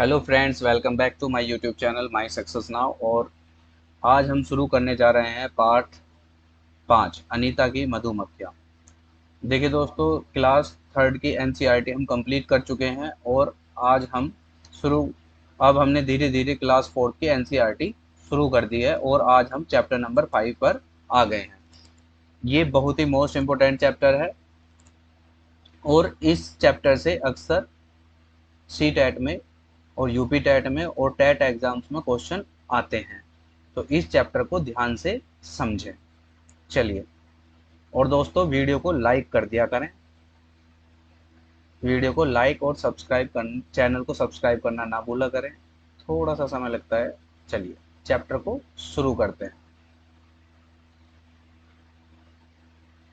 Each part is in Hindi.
Hello friends, welcome back to my YouTube channel my success now. और आज हम शुरू करने जा रहे हैं पार्ट 5 अनीता की मधुमक्खियाँ। देखिए दोस्तों, क्लास थर्ड की एनसीईआरटी हम कंप्लीट कर चुके हैं और आज हम शुरू अब हमने धीरे धीरे क्लास फोर्थ की एनसीईआरटी शुरू कर दी है और आज हम चैप्टर नंबर 5 पर आ गए हैं। ये बहुत ही मोस्ट इम्पोर्टेंट चैप्टर है और इस चैप्टर से अक्सर सी टेट में और यूपी टेट में और टेट एग्जाम्स में क्वेश्चन आते हैं, तो इस चैप्टर को ध्यान से समझें। चलिए, और दोस्तों वीडियो को लाइक कर दिया करें। वीडियो को लाइक और सब्सक्राइब कर चैनल को सब्सक्राइब करना ना भूला करें। थोड़ा सा समय लगता है। चलिए चैप्टर को शुरू करते हैं।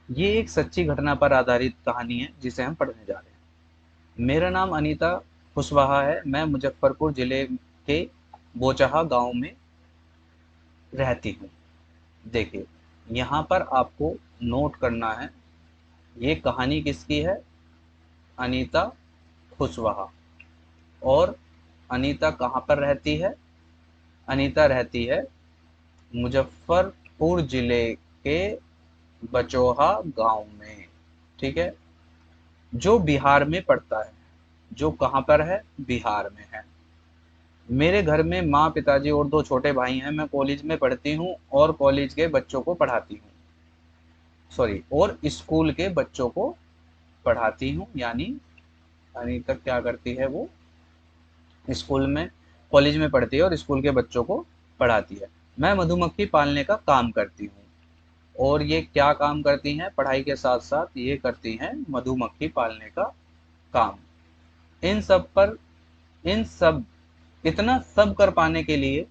ये एक सच्ची घटना पर आधारित कहानी है जिसे हम पढ़ने जा रहे हैं। मेरा नाम अनीता कुशवाहा है। मैं मुजफ्फरपुर जिले के बोचहा गांव में रहती हूँ। देखिए, यहाँ पर आपको नोट करना है, ये कहानी किसकी है? अनीता कुशवाहा। और अनीता कहाँ पर रहती है? अनीता रहती है मुजफ्फरपुर जिले के बचोहा गांव में। ठीक है, जो बिहार में पड़ता है। जो कहाँ पर है? बिहार में है। मेरे घर में माँ, पिताजी और दो छोटे भाई हैं। मैं कॉलेज में पढ़ती हूँ और कॉलेज के बच्चों को पढ़ाती हूँ। सॉरी, और स्कूल के बच्चों को पढ़ाती हूँ। यानी अनीता क्या करती है? वो स्कूल में, कॉलेज में पढ़ती है और स्कूल के बच्चों को पढ़ाती है। मैं मधुमक्खी पालने का काम करती हूँ। और ये क्या काम करती हैं? पढ़ाई के साथ साथ ये करती हैं मधुमक्खी पालने का काम। इन सब पर इन सब इतना सब कर पाने के लिए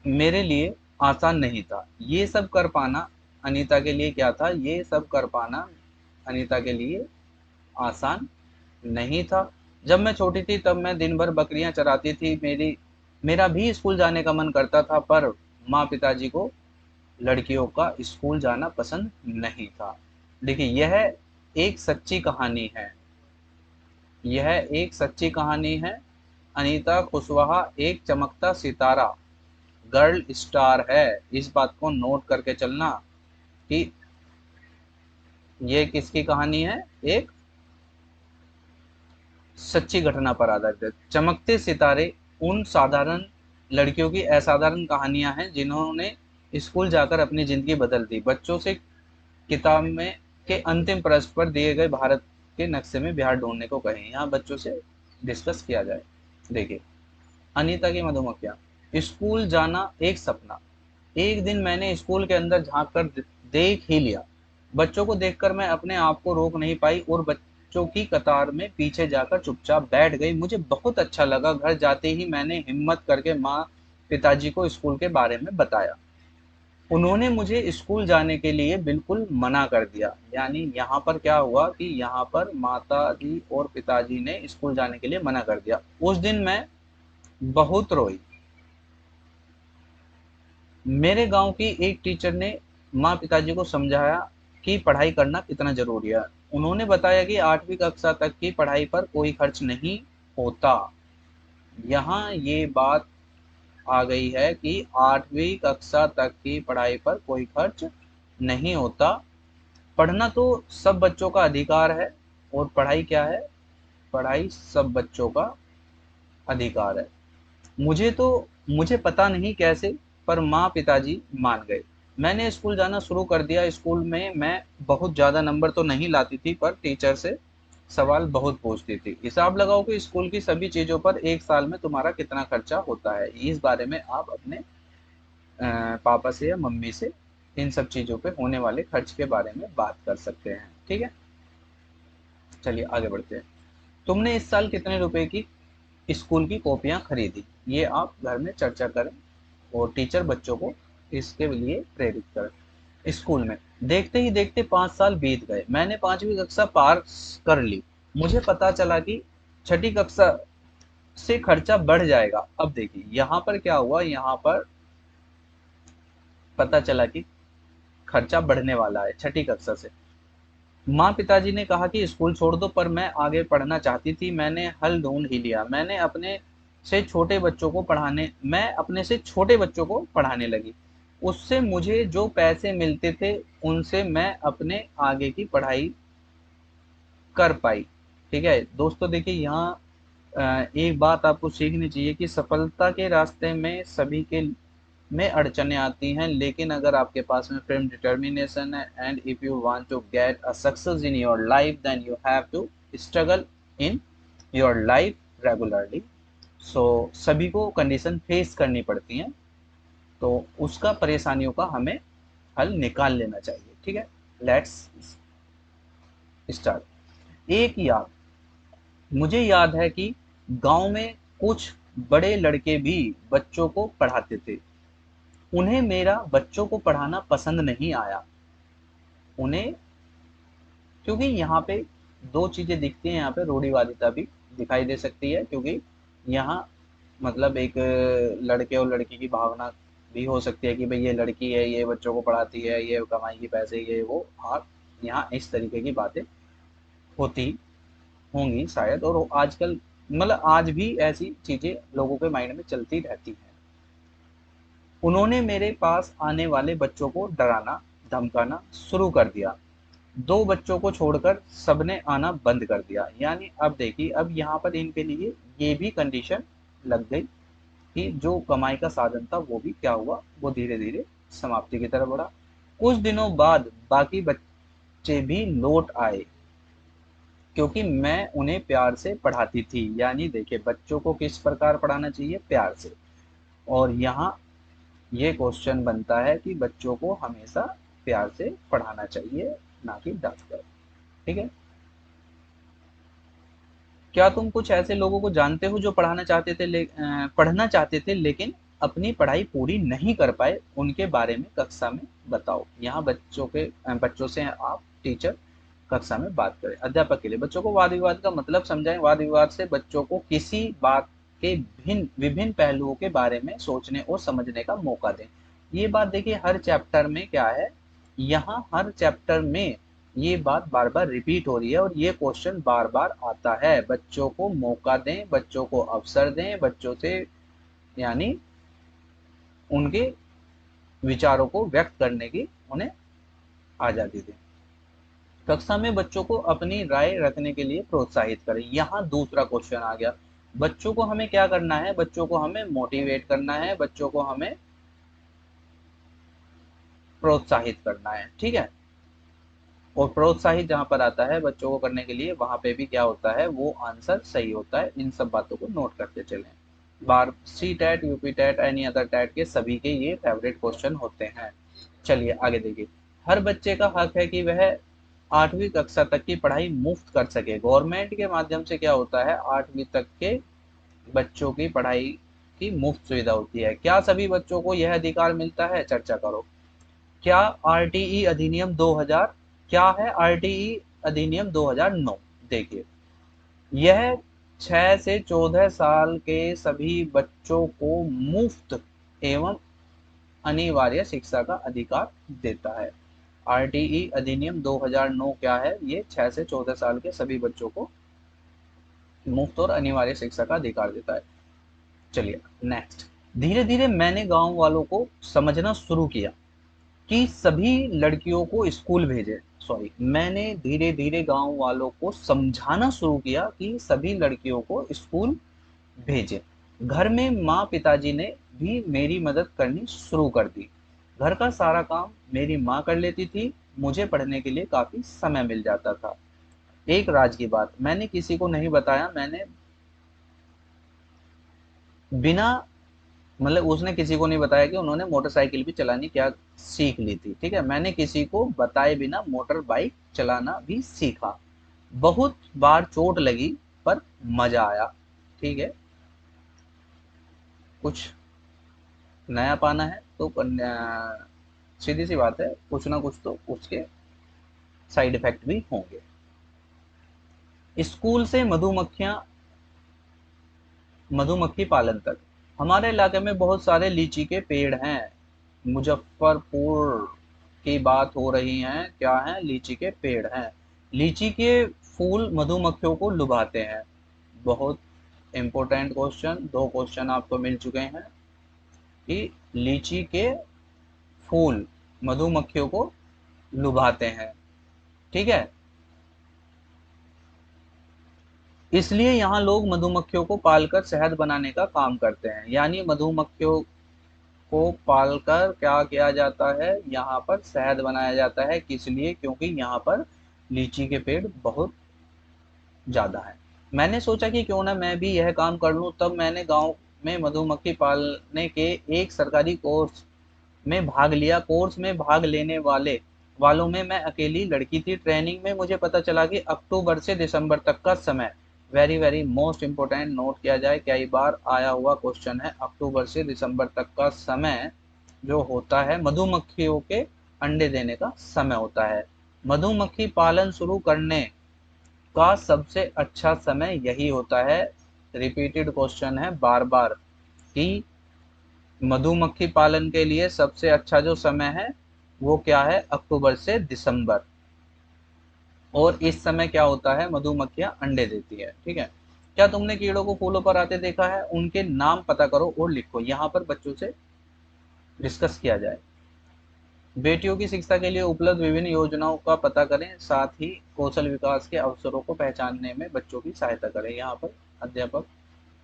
मेरे लिए आसान नहीं था। ये सब कर पाना अनीता के लिए क्या था? ये सब कर पाना अनीता के लिए आसान नहीं था। जब मैं छोटी थी तब मैं दिन भर बकरियां चराती थी। मेरा भी स्कूल जाने का मन करता था, पर माँ पिताजी को लड़कियों का स्कूल जाना पसंद नहीं था। देखिए, एक सच्ची कहानी है। यह एक सच्ची कहानी है। अनीता कुशवाहा एक चमकता सितारा, गर्ल स्टार है। इस बात को नोट करके चलना कि ये किसकी कहानी है? एक सच्ची घटना पर आधारित है। चमकते सितारे उन साधारण लड़कियों की असाधारण कहानियां हैं जिन्होंने स्कूल जाकर अपनी जिंदगी बदल दी। बच्चों से किताब में के अंतिम पृष्ठ पर दिए गए भारत के नक्शे में बिहार ढूंढने को कहें। यहाँ बच्चों से डिस्कस किया जाए। देखिए, अनीता की मधुमक्खियां। स्कूल जाना एक सपना। एक दिन मैंने स्कूल के अंदर झांक कर देख ही लिया। बच्चों को देखकर मैं अपने आप को रोक नहीं पाई और बच्चों की कतार में पीछे जाकर चुपचाप बैठ गई। मुझे बहुत अच्छा लगा। घर जाते ही मैंने हिम्मत करके माँ पिताजी को स्कूल के बारे में बताया। उन्होंने मुझे स्कूल जाने के लिए बिल्कुल मना कर दिया। यानी यहाँ पर क्या हुआ कि यहाँ पर माता जी और पिताजी ने स्कूल जाने के लिए मना कर दिया। उस दिन मैं बहुत रोई। मेरे गांव की एक टीचर ने माँ पिताजी को समझाया कि पढ़ाई करना कितना जरूरी है। उन्होंने बताया कि 8वीं कक्षा तक की पढ़ाई पर कोई खर्च नहीं होता। यहाँ ये बात आ गई है कि 8वीं कक्षा तक की पढ़ाई पर कोई खर्च नहीं होता। पढ़ना तो सब बच्चों का अधिकार है। और पढ़ाई क्या है? पढ़ाई सब बच्चों का अधिकार है। मुझे पता नहीं कैसे, पर माँ पिताजी मान गए। मैंने स्कूल जाना शुरू कर दिया। स्कूल में मैं बहुत ज़्यादा नंबर तो नहीं लाती थी, पर टीचर से सवाल बहुत पूछती थी। हिसाब लगाओ कि स्कूल की सभी चीज़ों पर एक साल में तुम्हारा कितना खर्चा होता है। इस बारे में आप अपने पापा से या मम्मी से इन सब चीज़ों पे होने वाले खर्च के बारे में बात कर सकते हैं। ठीक है, चलिए आगे बढ़ते हैं। तुमने इस साल कितने रुपए की स्कूल की कॉपियां खरीदी? ये आप घर में चर्चा करें और टीचर बच्चों को इसके लिए प्रेरित करें। स्कूल में देखते ही देखते 5 साल बीत गए। मैंने 5वीं कक्षा पार कर ली। मुझे पता चला कि छठी कक्षा से खर्चा बढ़ जाएगा। अब देखिए यहाँ पर क्या हुआ। यहाँ पर पता चला कि खर्चा बढ़ने वाला है छठी कक्षा से। माँ पिताजी ने कहा कि स्कूल छोड़ दो, पर मैं आगे पढ़ना चाहती थी। मैंने हल ढूंढ ही लिया। मैं अपने से छोटे बच्चों को पढ़ाने लगी। उससे मुझे जो पैसे मिलते थे, उनसे मैं अपने आगे की पढ़ाई कर पाई। ठीक है दोस्तों, देखिए यहाँ एक बात आपको सीखनी चाहिए कि सफलता के रास्ते में सभी के में अड़चने आती हैं, लेकिन अगर आपके पास में firm determination है, and if you want to get a success in your life, then you have to struggle in your life regularly. So सभी को कंडीशन फेस करनी पड़ती हैं, तो उसका परेशानियों का हमें हल निकाल लेना चाहिए। ठीक है, लेट्स स्टार्ट। एक याद मुझे याद है कि गांव में कुछ बड़े लड़के भी बच्चों को पढ़ाते थे। उन्हें मेरा बच्चों को पढ़ाना पसंद नहीं आया। उन्हें, क्योंकि यहाँ पे दो चीजें दिखती हैं, यहाँ पे रूढ़िवादिता भी दिखाई दे सकती है, क्योंकि यहाँ मतलब एक लड़के और लड़की की भावना भी हो सकती है कि भाई ये लड़की है, ये बच्चों को पढ़ाती है, ये कमाएगी पैसे, ये वो, और यहाँ इस तरीके की बातें होती होंगी शायद। और आजकल मतलब आज भी ऐसी चीजें लोगों के माइंड में चलती रहती हैं। उन्होंने मेरे पास आने वाले बच्चों को डराना धमकाना शुरू कर दिया। दो बच्चों को छोड़कर सबने आना बंद कर दिया। यानी अब देखिए, अब यहाँ पर इनके लिए ये भी कंडीशन लग गई कि जो कमाई का साधन था वो भी क्या हुआ, वो धीरे धीरे समाप्ति की तरफ बढ़ा। कुछ दिनों बाद बाकी बच्चे भी लौट आए, क्योंकि मैं उन्हें प्यार से पढ़ाती थी। यानी देखिए, बच्चों को किस प्रकार पढ़ाना चाहिए, प्यार से। और यहाँ ये क्वेश्चन बनता है कि बच्चों को हमेशा प्यार से पढ़ाना चाहिए, ना कि डांट कर। ठीक है, क्या तुम कुछ ऐसे लोगों को जानते हो जो पढ़ना चाहते थे लेकिन अपनी पढ़ाई पूरी नहीं कर पाए? उनके बारे में कक्षा में बताओ। यहाँ बच्चों से आप टीचर कक्षा में बात करें। अध्यापक के लिए बच्चों को वाद विवाद का मतलब समझाएं। वाद विवाद से बच्चों को किसी बात के भिन्न विभिन्न पहलुओं के बारे में सोचने और समझने का मौका दें। ये बात देखिए, हर चैप्टर में क्या है, यहाँ हर चैप्टर में ये बात बार बार रिपीट हो रही है और ये क्वेश्चन बार बार आता है। बच्चों को मौका दें, बच्चों को अवसर दें, बच्चों से यानी उनके विचारों को व्यक्त करने की उन्हें आजादी दें। कक्षा में बच्चों को अपनी राय रखने के लिए प्रोत्साहित करें। यहाँ दूसरा क्वेश्चन आ गया। बच्चों को हमें क्या करना है, बच्चों को हमें मोटिवेट करना है, बच्चों को हमें प्रोत्साहित करना है। ठीक है, और प्रोत्साहित जहाँ पर आता है बच्चों को करने के लिए, वहां पे भी क्या होता है, वो आंसर सही होता है। इन सब बातों को नोट करते चलें। बार CTET, UP TET, any other TET के सभी के ये फेवरेट क्वेश्चन होते हैं। चलिए आगे देखिए। हर बच्चे का हक है कि वह 8वीं कक्षा तक की पढ़ाई मुफ्त कर सके। गवर्नमेंट के माध्यम से क्या होता है, 8वीं तक के बच्चों की पढ़ाई की मुफ्त सुविधा होती है। क्या सभी बच्चों को यह अधिकार मिलता है? चर्चा करो। क्या आरटीई अधिनियम 2000 क्या है? आरटीई अधिनियम 2009 देखिए, यह 6 से 14 साल के सभी बच्चों को मुफ्त एवं अनिवार्य शिक्षा का अधिकार देता है। आरटीई अधिनियम 2009 क्या है? ये 6 से 14 साल के सभी बच्चों को मुफ्त और अनिवार्य शिक्षा का अधिकार देता है। चलिए नेक्स्ट। धीरे धीरे मैंने गांव वालों को समझना शुरू किया कि सभी लड़कियों को स्कूल भेजे। सॉरी, मैंने धीरे धीरे गांव वालों को समझाना शुरू किया कि सभी लड़कियों को स्कूल भेजे। घर में माँ पिताजी ने भी मेरी मदद करनी शुरू कर दी। घर का सारा काम मेरी माँ कर लेती थी। मुझे पढ़ने के लिए काफी समय मिल जाता था। एक राज की बात मैंने किसी को नहीं बताया। मैंने बिना मतलब उसने किसी को नहीं बताया कि उन्होंने मोटरसाइकिल भी चलानी क्या सीख ली थी। ठीक है, मैंने किसी को बताए बिना मोटर बाइक चलाना भी सीखा। बहुत बार चोट लगी, पर मजा आया। ठीक है, कुछ नया पाना है तो सीधी सी बात है, कुछ ना कुछ तो उसके साइड इफेक्ट भी होंगे। स्कूल से मधुमक्खी पालन तक। हमारे इलाके में बहुत सारे लीची के पेड़ हैं। मुजफ्फरपुर की बात हो रही है, क्या है, लीची के पेड़ हैं। लीची के फूल मधुमक्खियों को लुभाते हैं। बहुत इंपॉर्टेंट क्वेश्चन, दो क्वेश्चन आपको मिल चुके हैं कि लीची के फूल मधुमक्खियों को लुभाते हैं। ठीक है, इसलिए यहाँ लोग मधुमक्खियों को पालकर शहद बनाने का काम करते हैं। यानी मधुमक्खियों को पालकर क्या किया जाता है, यहाँ पर शहद बनाया जाता है। किस लिए? क्योंकि यहाँ पर लीची के पेड़ बहुत ज़्यादा है। मैंने सोचा कि क्यों ना मैं भी यह काम कर लूँ। तब मैंने गांव में मधुमक्खी पालने के एक सरकारी कोर्स में भाग लिया। कोर्स में भाग लेने वालों में मैं अकेली लड़की थी। ट्रेनिंग में मुझे पता चला कि अक्टूबर से दिसंबर तक का समय, very very most important, note किया जाए, कई बार आया हुआ क्वेश्चन है। अक्टूबर से दिसंबर तक का समय जो होता है मधुमक्खियों के अंडे देने का समय होता है। मधुमक्खी पालन शुरू करने का सबसे अच्छा समय यही होता है। रिपीटेड क्वेश्चन है बार बार कि मधुमक्खी पालन के लिए सबसे अच्छा जो समय है वो क्या है? अक्टूबर से दिसंबर। और इस समय क्या होता है? मधुमक्खियां अंडे देती है। ठीक है, क्या तुमने कीड़ों को फूलों पर आते देखा है? उनके नाम पता करो और लिखो। यहाँ पर बच्चों से डिस्कस किया जाए। बेटियों की शिक्षा के लिए उपलब्ध विभिन्न योजनाओं का पता करें, साथ ही कौशल विकास के अवसरों को पहचानने में बच्चों की सहायता करें। यहाँ पर अध्यापक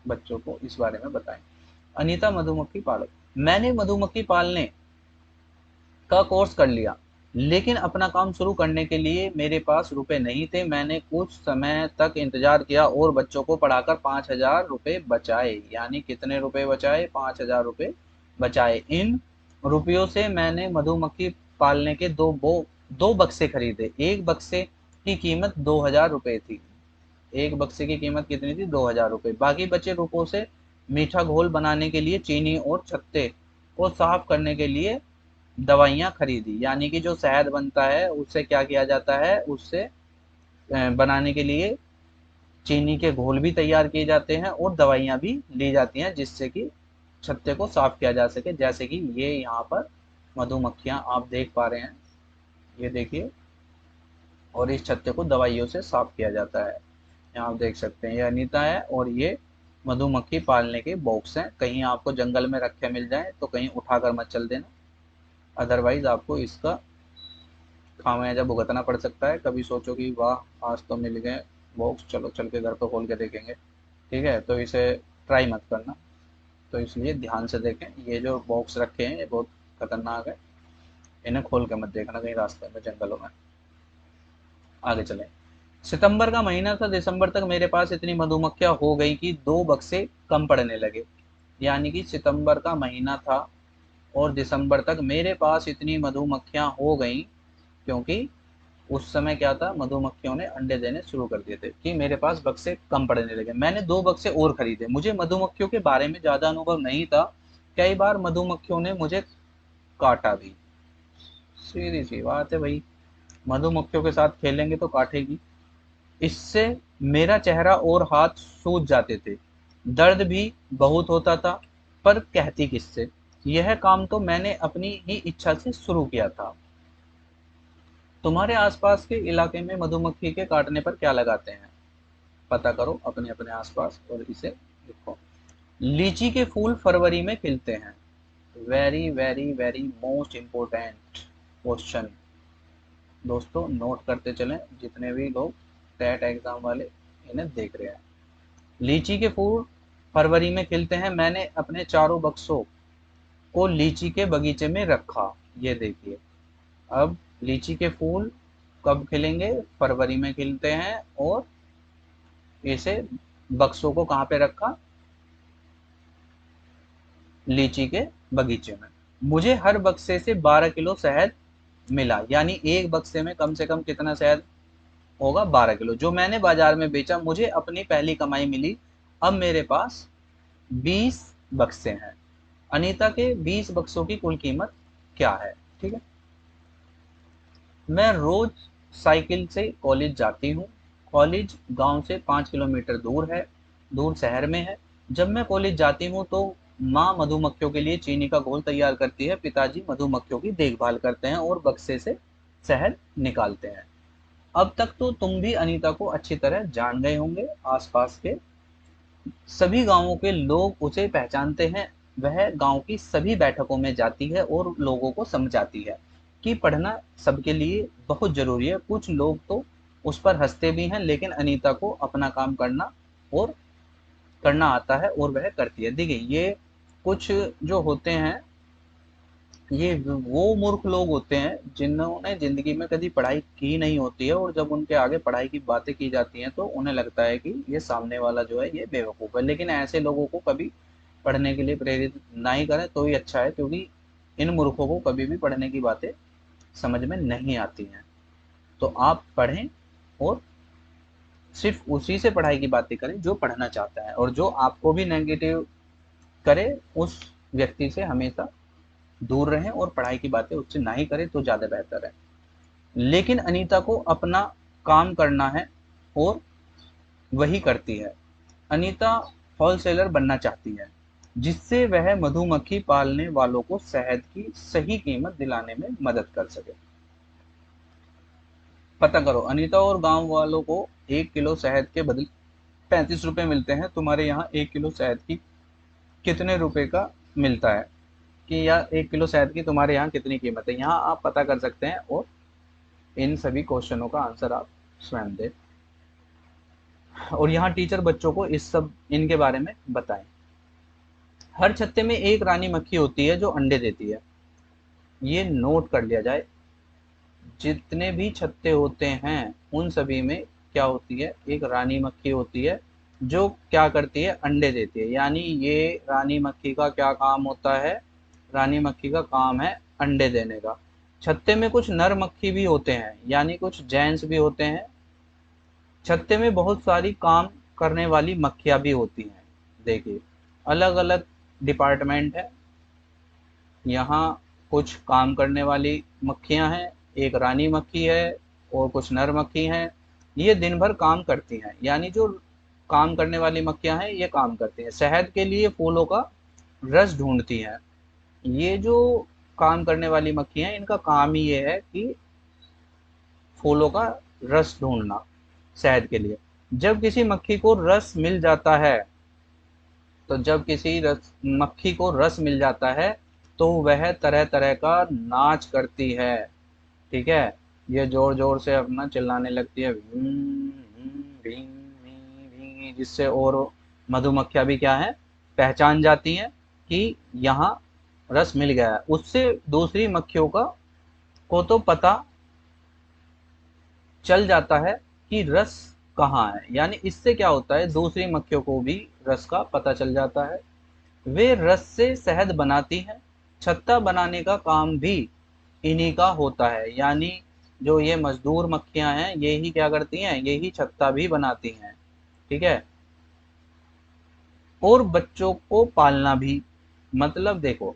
बच्चों को इस बारे में बताएं। अनीता मधुमक्खी पालक। मैंने मधुमक्खी पालने का कोर्स कर लिया, लेकिन अपना काम शुरू करने के लिए मेरे पास रुपए नहीं थे। मैंने कुछ समय तक इंतजार किया और बच्चों को पढ़ाकर 5,000 रुपए बचाए। यानी कितने रुपए बचाए? 5,000 रुपए बचाए। इन रुपयों से मैंने मधुमक्खी पालने के दो बक्से खरीदे। एक बक्से की कीमत 2,000 रुपए थी। एक बक्से की कीमत कितनी थी? 2,000 रुपए। बाकी बचे रुपयों से मीठा घोल बनाने के लिए चीनी और छत्ते को साफ करने के लिए दवाइयाँ खरीदी। यानी कि जो शहद बनता है उससे क्या किया जाता है? उससे बनाने के लिए चीनी के घोल भी तैयार किए जाते हैं और दवाइयाँ भी ली जाती हैं जिससे कि छत्ते को साफ किया जा सके। जैसे कि ये यहाँ पर मधुमक्खियाँ आप देख पा रहे हैं, ये देखिए, और इस छत्ते को दवाइयों से साफ किया जाता है। यहाँ आप देख सकते हैं ये अनीता है और ये मधुमक्खी पालने के बॉक्स हैं। कहीं आपको जंगल में रखे मिल जाए तो कहीं उठाकर मत चल देना, अदरवाइज आपको इसका खामियाजा भुगतना पड़ सकता है। कभी सोचो कि वाह आज तो मिल गए बॉक्स, चलो चल के घर पर खोल के देखेंगे, ठीक है, तो इसे ट्राई मत करना। तो इसलिए ध्यान से देखें, ये जो बॉक्स रखे हैं ये बहुत खतरनाक है, इन्हें खोल के मत देखना कहीं रास्ते में जंगलों में। आगे चलें। सितंबर का महीना था, दिसंबर तक मेरे पास इतनी मधुमक्खियां हो गई कि 2 बक्से कम पड़ने लगे। यानी कि सितंबर का महीना था और दिसंबर तक मेरे पास इतनी मधुमक्खियां हो गई, क्योंकि उस समय क्या था? मधुमक्खियों ने अंडे देने शुरू कर दिए थे कि मेरे पास बक्से कम पड़ने लगे। मैंने 2 बक्से और खरीदे। मुझे मधुमक्खियों के बारे में ज्यादा अनुभव नहीं था। कई बार मधुमक्खियों ने मुझे काटा भी। सीधी सी बात है भाई, मधुमक्खियों के साथ खेलेंगे तो काटेगी। इससे मेरा चेहरा और हाथ सूज जाते थे, दर्द भी बहुत होता था, पर कहती किससे? यह काम तो मैंने अपनी ही इच्छा से शुरू किया था। तुम्हारे आसपास के इलाके में मधुमक्खी के काटने पर क्या लगाते हैं? पता करो अपने अपने आसपास और इसे लिखो। लीची के फूल फरवरी में खिलते हैं। Very very very most important question. दोस्तों नोट करते चलें, जितने भी लोग टेट एग्जाम वाले इन्हें देख रहे हैं। लीची के फूल फरवरी में खिलते हैं। मैंने अपने चारों बक्सों को लीची के बगीचे में रखा। ये देखिए, अब लीची के फूल कब खिलेंगे? फरवरी में खिलते हैं। और इसे बक्सों को कहाँ पे रखा? लीची के बगीचे में। मुझे हर बक्से से 12 किलो शहद मिला। यानी एक बक्से में कम से कम कितना शहद होगा? 12 किलो, जो मैंने बाजार में बेचा। मुझे अपनी पहली कमाई मिली। अब मेरे पास 20 बक्से हैं। अनीता के 20 बक्सों की कुल कीमत क्या है? ठीक है, मैं रोज साइकिल से कॉलेज जाती हूँ। कॉलेज गांव से 5 किलोमीटर दूर है, दूर शहर में है। जब मैं कॉलेज जाती हूँ तो माँ मधुमक्खियों के लिए चीनी का घोल तैयार करती है, पिताजी मधुमक्खियों की देखभाल करते हैं और बक्से से शहद निकालते हैं। अब तक तो तुम भी अनीता को अच्छी तरह जान गए होंगे। आसपास के सभी गांवों के लोग उसे पहचानते हैं। वह गांव की सभी बैठकों में जाती है और लोगों को समझाती है कि पढ़ना सबके लिए बहुत जरूरी है। कुछ लोग तो उस पर हंसते भी हैं, लेकिन अनीता को अपना काम और करना आता है और वह करती है। देखिए, ये कुछ जो होते हैं, ये वो मूर्ख लोग होते हैं जिन्होंने जिंदगी में कभी पढ़ाई की नहीं होती है, और जब उनके आगे पढ़ाई की बातें की जाती हैं तो उन्हें लगता है कि ये सामने वाला जो है ये बेवकूफ़ है। लेकिन ऐसे लोगों को कभी पढ़ने के लिए प्रेरित ना ही करें तो ही अच्छा है, क्योंकि इन मूर्खों को कभी भी पढ़ने की बातें समझ में नहीं आती हैं। तो आप पढ़ें और सिर्फ उसी से पढ़ाई की बातें करें जो पढ़ना चाहता है, और जो आपको भी नेगेटिव करे उस व्यक्ति से हमेशा दूर रहें और पढ़ाई की बातें उससे ना ही करें तो ज़्यादा बेहतर है। लेकिन अनीता को अपना काम करना है और वही करती है। अनीता होलसेलर बनना चाहती है, जिससे वह मधुमक्खी पालने वालों को शहद की सही कीमत दिलाने में मदद कर सके। पता करो, अनीता और गांव वालों को 1 किलो शहद के बदले 35 रुपए मिलते हैं। तुम्हारे यहाँ 1 किलो शहद की कितने रुपए का मिलता है, कि या 1 किलो शहद की तुम्हारे यहाँ कितनी कीमत है? यहाँ आप पता कर सकते हैं और इन सभी क्वेश्चनों का आंसर आप स्वयं दें। और यहाँ टीचर बच्चों को इस सब इनके बारे में बताएं। हर छत्ते में एक रानी मक्खी होती है जो अंडे देती है। ये नोट कर लिया जाए। जितने भी छत्ते होते हैं उन सभी में क्या होती है, एक रानी मक्खी होती है जो क्या करती है, अंडे देती है। यानी ये रानी मक्खी का क्या काम होता है? रानी मक्खी का काम है अंडे देने का। छत्ते में कुछ नर मक्खी भी होते हैं, यानी कुछ जेंट्स भी होते हैं। छत्ते में बहुत सारी काम करने वाली मक्खियाँ भी होती हैं। देखिए, अलग अलग डिपार्टमेंट है। यहाँ कुछ काम करने वाली मक्खियाँ हैं, एक रानी मक्खी है और कुछ नर मक्खी हैं। ये दिन भर काम करती हैं। यानी जो काम करने वाली मक्खियाँ हैं ये काम करती हैं, शहद के लिए फूलों का रस ढूंढती हैं। ये जो काम करने वाली मक्खियाँ हैं इनका काम ही ये है कि फूलों का रस ढूंढना शहद के लिए। जब किसी मक्खी को रस मिल जाता है, तो जब किसी मक्खी को रस मिल जाता है तो वह तरह तरह का नाच करती है। ठीक है, ये जोर जोर से अपना चिल्लाने लगती है, भीं, भीं, भीं, जिससे और मधुमक्खियां भी क्या है, पहचान जाती हैं कि यहाँ रस मिल गया है। उससे दूसरी मक्खियों को तो पता चल जाता है कि रस कहाँ है। यानी इससे क्या होता है, दूसरी मक्खियों को भी रस का पता चल जाता है। वे रस से शहद बनाती हैं। छत्ता बनाने का काम भी इन्हीं का होता है। यानी जो ये मजदूर मक्खियां हैं यही क्या करती हैं, यही छत्ता भी बनाती हैं। ठीक है, और बच्चों को पालना भी। मतलब देखो,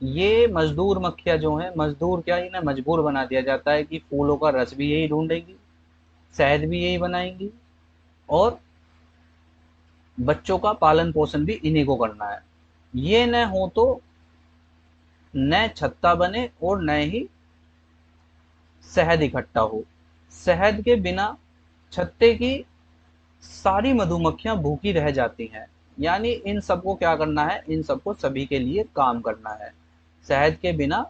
ये मजदूर मक्खियां जो हैं, मजदूर क्या, इन्हें मजबूर बना दिया जाता है कि फूलों का रस भी यही ढूंढेंगी, शहद भी यही बनाएंगी, और बच्चों का पालन पोषण भी इन्हीं को करना है। ये न हो तो न छत्ता बने और न ही शहद इकट्ठा हो। शहद के बिना छत्ते की सारी मधुमक्खियां भूखी रह जाती हैं। यानी इन सबको क्या करना है, इन सबको सभी के लिए काम करना है। शहद के बिना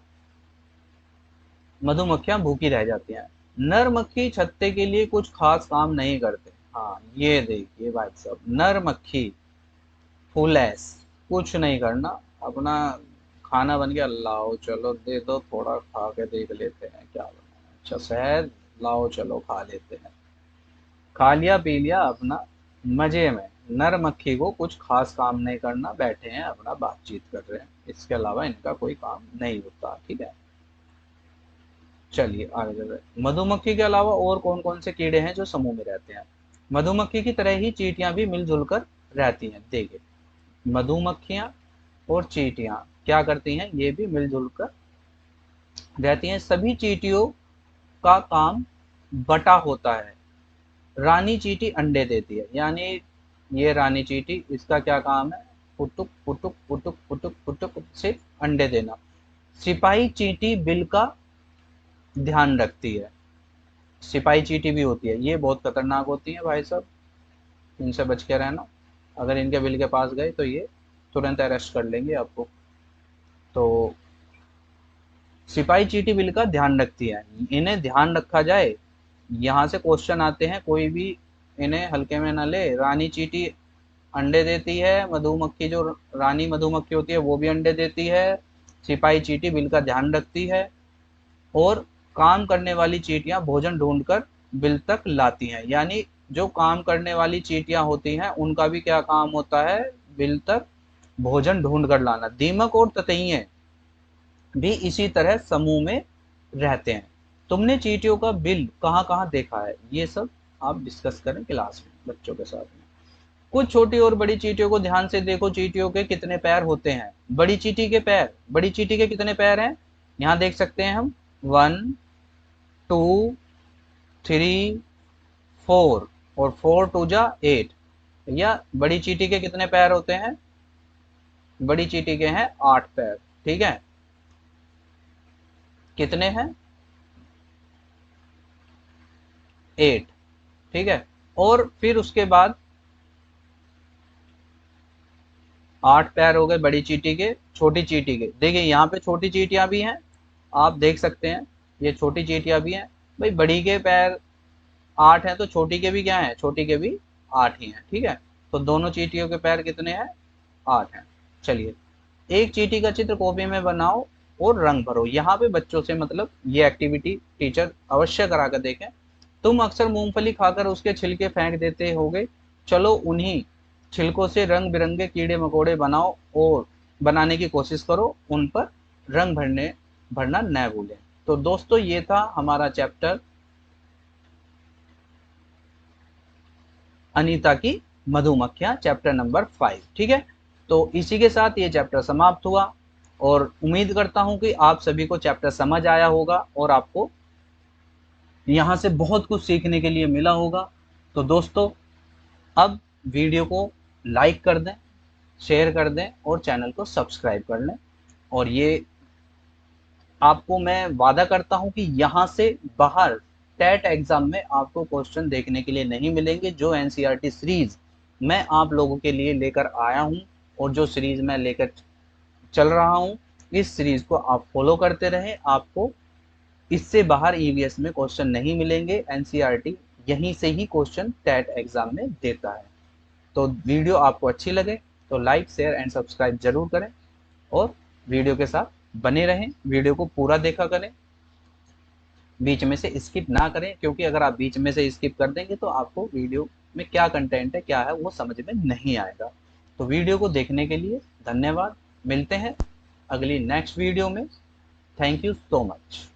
मधुमक्खियां भूखी रह जाती हैं। नर मक्खी छत्ते के लिए कुछ खास काम नहीं करते। हाँ, ये देखिए भाई साहब, नर मक्खी फुलेस कुछ नहीं करना, अपना खाना बन गया, लाओ चलो दे दो, थोड़ा खा के देख लेते हैं क्या बना है। अच्छा शहद, लाओ चलो खा लेते हैं। खा लिया पी लिया अपना मजे में। नर मक्खी को कुछ खास काम नहीं करना, बैठे हैं अपना बातचीत कर रहे हैं, इसके अलावा इनका कोई काम नहीं होता। ठीक है, चलिए आगे चल रहे। मधुमक्खी के अलावा और कौन कौन से कीड़े हैं जो समूह में रहते हैं? मधुमक्खी की तरह ही चींटियां भी मिलजुल कर रहती हैं। देखिए, मधुमक्खियां और चींटियां क्या करती हैं, ये भी मिलजुल कर रहती हैं। सभी चींटियों का काम बटा होता है। रानी चींटी अंडे देती है। यानी ये रानी चींटी, इसका क्या काम है, पुटुक पुटुक पुटुक पुटुक पुटुक सिर्फ अंडे देना। सिपाही चींटी बिल का ध्यान रखती है। सिपाही चींटी भी होती है, ये बहुत खतरनाक होती है भाई साहब, इनसे बच के रहना। अगर इनके बिल के पास गए तो ये तुरंत अरेस्ट कर लेंगे आपको। तो सिपाही चींटी बिल का ध्यान रखती है, इन्हें ध्यान रखा जाए। यहाँ से क्वेश्चन आते हैं, कोई भी इन्हें हल्के में ना ले। रानी चींटी अंडे देती है, मधुमक्खी जो रानी मधुमक्खी होती है वो भी अंडे देती है। सिपाही चींटी बिल का ध्यान रखती है, और काम करने वाली चींटियां भोजन ढूंढकर बिल तक लाती हैं। यानी जो काम करने वाली चींटियां होती हैं उनका भी क्या काम होता है, बिल तक भोजन ढूंढ कर लाना। दीमक और ततैयें भी इसी तरह समूह में रहते हैं। तुमने चींटियों का बिल कहाँ कहाँ देखा है, ये सब आप डिस्कस करें क्लास में बच्चों के साथ में। कुछ छोटी और बड़ी चींटियों को ध्यान से देखो, चींटियों के कितने पैर होते हैं। बड़ी चींटी के पैर, बड़ी चींटी के कितने पैर हैं, यहाँ देख सकते हैं हम, 1 2 3 4, और 4 2 जा 8। या बड़ी चींटी के कितने पैर होते हैं, बड़ी चींटी के हैं 8 पैर। ठीक है, कितने हैं, 8। ठीक है, और फिर उसके बाद 8 पैर हो गए बड़ी चींटी के। छोटी चींटी के देखिए, यहाँ पे छोटी चींटियां भी हैं, आप देख सकते हैं, ये छोटी चींटियां भी हैं। भाई बड़ी के पैर 8 हैं तो छोटी के भी क्या हैं, छोटी के भी 8 ही हैं। ठीक है, तो दोनों चींटियों के पैर कितने हैं, 8 हैं। चलिए, एक चींटी का चित्र कॉपी में बनाओ और रंग भरो। यहाँ पे बच्चों से मतलब ये एक्टिविटी टीचर अवश्य करा कर देखें। तुम अक्सर मूंगफली खाकर उसके छिलके फेंक देते होगे, चलो उन्हीं छिलकों से रंग बिरंगे कीड़े मकोड़े बनाओ और बनाने की कोशिश करो, उन पर रंग भरना न भूलें। तो दोस्तों ये था हमारा चैप्टर अनीता की मधुमक्खियां, चैप्टर नंबर 5। ठीक है, तो इसी के साथ ये चैप्टर समाप्त हुआ, और उम्मीद करता हूं कि आप सभी को चैप्टर समझ आया होगा और आपको यहाँ से बहुत कुछ सीखने के लिए मिला होगा। तो दोस्तों अब वीडियो को लाइक कर दें, शेयर कर दें और चैनल को सब्सक्राइब कर लें। और ये आपको मैं वादा करता हूं कि यहाँ से बाहर टेट एग्जाम में आपको क्वेश्चन देखने के लिए नहीं मिलेंगे। जो एनसीईआरटी सीरीज मैं आप लोगों के लिए लेकर आया हूं और जो सीरीज मैं लेकर चल रहा हूं, इस सीरीज को आप फॉलो करते रहें। आपको इससे बाहर ईवीएस में क्वेश्चन नहीं मिलेंगे। एनसीईआरटी यहीं से ही क्वेश्चन टेट एग्जाम में देता है। तो वीडियो आपको अच्छी लगे तो लाइक शेयर एंड सब्सक्राइब जरूर करें, और वीडियो के साथ बने रहें। वीडियो को पूरा देखा करें, बीच में से स्किप ना करें, क्योंकि अगर आप बीच में से स्किप कर देंगे तो आपको वीडियो में क्या कंटेंट है क्या है वो समझ में नहीं आएगा। तो वीडियो को देखने के लिए धन्यवाद। मिलते हैं अगली नेक्स्ट वीडियो में। Thank you so much.